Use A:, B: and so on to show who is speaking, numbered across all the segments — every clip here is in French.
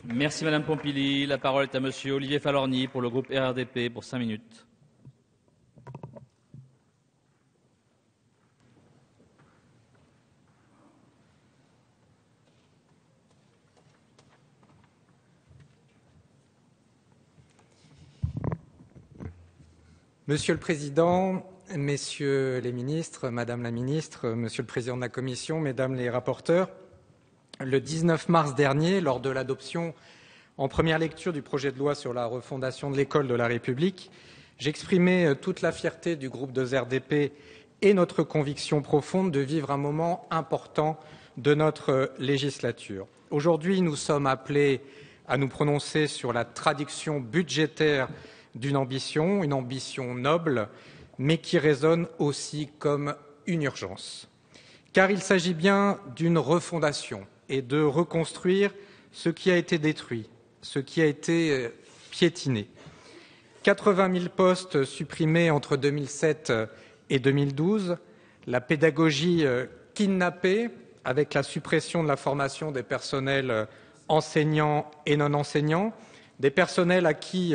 A: Merci Madame Pompili. La parole est à Monsieur Olivier Falorni pour le groupe RRDP pour 5 minutes.
B: Monsieur le Président, Messieurs les ministres, Madame la ministre, Monsieur le Président de la Commission, Mesdames les rapporteurs, le 19 mars dernier, lors de l'adoption en première lecture du projet de loi sur la refondation de l'école de la République, j'exprimais toute la fierté du groupe de RDP et notre conviction profonde de vivre un moment important de notre législature. Aujourd'hui, nous sommes appelés à nous prononcer sur la traduction budgétaire d'une ambition, une ambition noble, mais qui résonne aussi comme une urgence. Car il s'agit bien d'une refondation et de reconstruire ce qui a été détruit, ce qui a été piétiné. 80 000 postes supprimés entre 2007 et 2012, la pédagogie kidnappée avec la suppression de la formation des personnels enseignants et non enseignants, des personnels à qui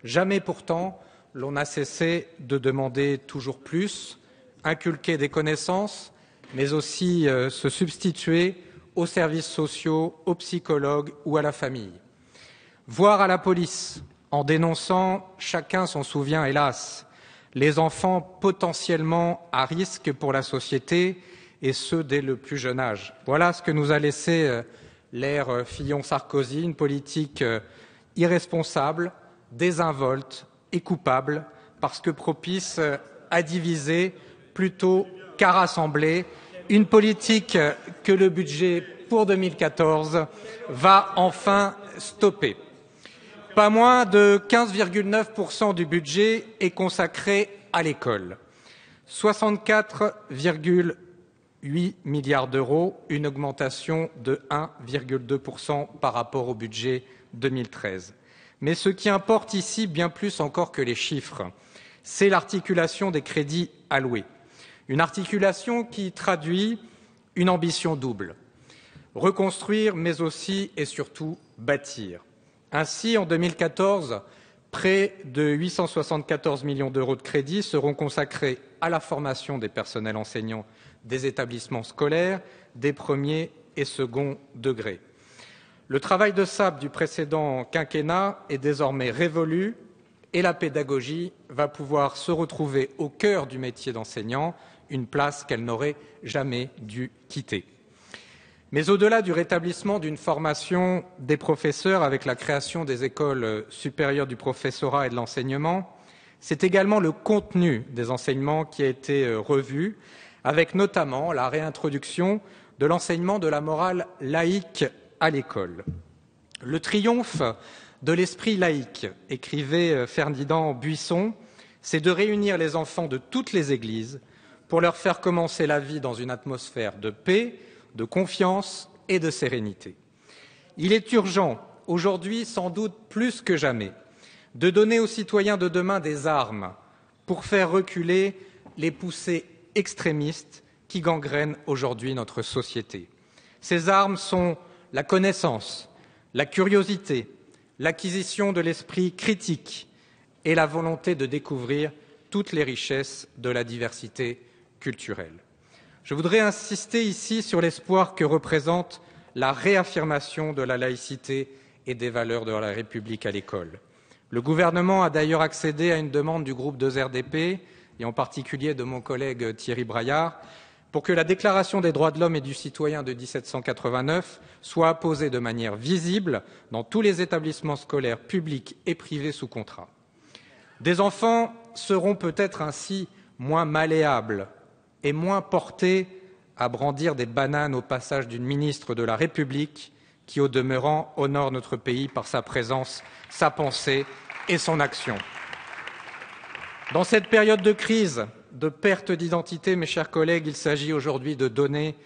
B: jamais pourtant l'on a cessé de demander toujours plus, inculquer des connaissances, mais aussi se substituer aux services sociaux, aux psychologues ou à la famille. Voire à la police, en dénonçant, chacun s'en souvient hélas, les enfants potentiellement à risque pour la société, et ce dès le plus jeune âge. Voilà ce que nous a laissé l'ère Fillon-Sarkozy, une politique irresponsable, désinvolte et coupable, parce que propice à diviser plutôt qu'à rassembler, une politique que le budget pour 2014 va enfin stopper. Pas moins de 15,9% du budget est consacré à l'école. 64,8 milliards d'euros, une augmentation de 1,2% par rapport au budget 2013. Mais ce qui importe ici, bien plus encore que les chiffres, c'est l'articulation des crédits alloués. Une articulation qui traduit une ambition double. Reconstruire, mais aussi et surtout bâtir. Ainsi, en 2014, près de 874 millions d'euros de crédits seront consacrés à la formation des personnels enseignants des établissements scolaires des premiers et seconds degrés. Le travail de sape du précédent quinquennat est désormais révolu et la pédagogie va pouvoir se retrouver au cœur du métier d'enseignant, une place qu'elle n'aurait jamais dû quitter. Mais au-delà du rétablissement d'une formation des professeurs avec la création des écoles supérieures du professorat et de l'enseignement, c'est également le contenu des enseignements qui a été revu, avec notamment la réintroduction de l'enseignement de la morale laïque à l'école. Le triomphe de l'esprit laïque, écrivait Ferdinand Buisson, c'est de réunir les enfants de toutes les églises pour leur faire commencer la vie dans une atmosphère de paix, de confiance et de sérénité. Il est urgent, aujourd'hui sans doute plus que jamais, de donner aux citoyens de demain des armes pour faire reculer les poussées extrémistes qui gangrènent aujourd'hui notre société. Ces armes sont la connaissance, la curiosité, l'acquisition de l'esprit critique et la volonté de découvrir toutes les richesses de la diversité culturelle. Je voudrais insister ici sur l'espoir que représente la réaffirmation de la laïcité et des valeurs de la République à l'école. Le gouvernement a d'ailleurs accédé à une demande du groupe 2RDP, et en particulier de mon collègue Thierry Braillard, pour que la Déclaration des droits de l'homme et du citoyen de 1789 soit apposée de manière visible dans tous les établissements scolaires publics et privés sous contrat. Des enfants seront peut-être ainsi moins malléables et moins portés à brandir des bananes au passage d'une ministre de la République qui, au demeurant, honore notre pays par sa présence, sa pensée et son action. Dans cette période de crise, de perte d'identité, mes chers collègues, il s'agit aujourd'hui de donner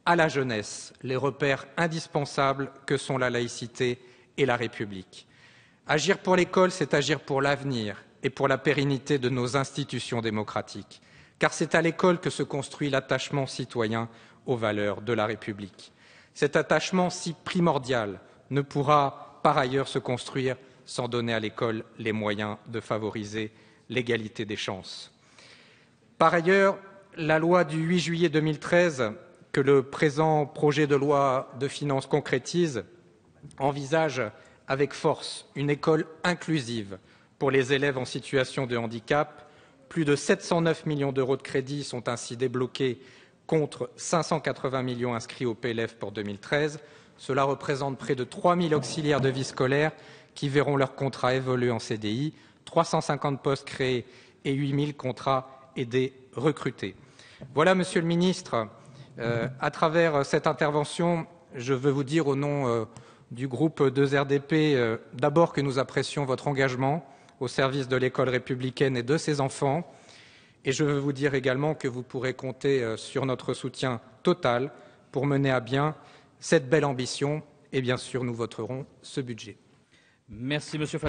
B: à la jeunesse les repères indispensables que sont la laïcité et la République. Agir pour l'école, c'est agir pour l'avenir et pour la pérennité de nos institutions démocratiques, car c'est à l'école que se construit l'attachement citoyen aux valeurs de la République. Cet attachement si primordial ne pourra par ailleurs se construire sans donner à l'école les moyens de favoriser l'égalité des chances. Par ailleurs, la loi du 8 juillet 2013, que le présent projet de loi de finances concrétise, envisage avec force une école inclusive pour les élèves en situation de handicap. Plus de 709 millions d'euros de crédits sont ainsi débloqués contre 580 millions inscrits au PLF pour 2013. Cela représente près de 3 000 auxiliaires de vie scolaire qui verront leur contrat évoluer en CDI, 350 postes créés et 8 000 contrats aidés recrutés. Voilà, Monsieur le Ministre, à travers cette intervention, je veux vous dire au nom du groupe 2RDP, d'abord que nous apprécions votre engagement au service de l'école républicaine et de ses enfants. Et je veux vous dire également que vous pourrez compter sur notre soutien total pour mener à bien cette belle ambition. Et bien sûr, nous voterons ce budget.
A: Merci, Monsieur Falorni.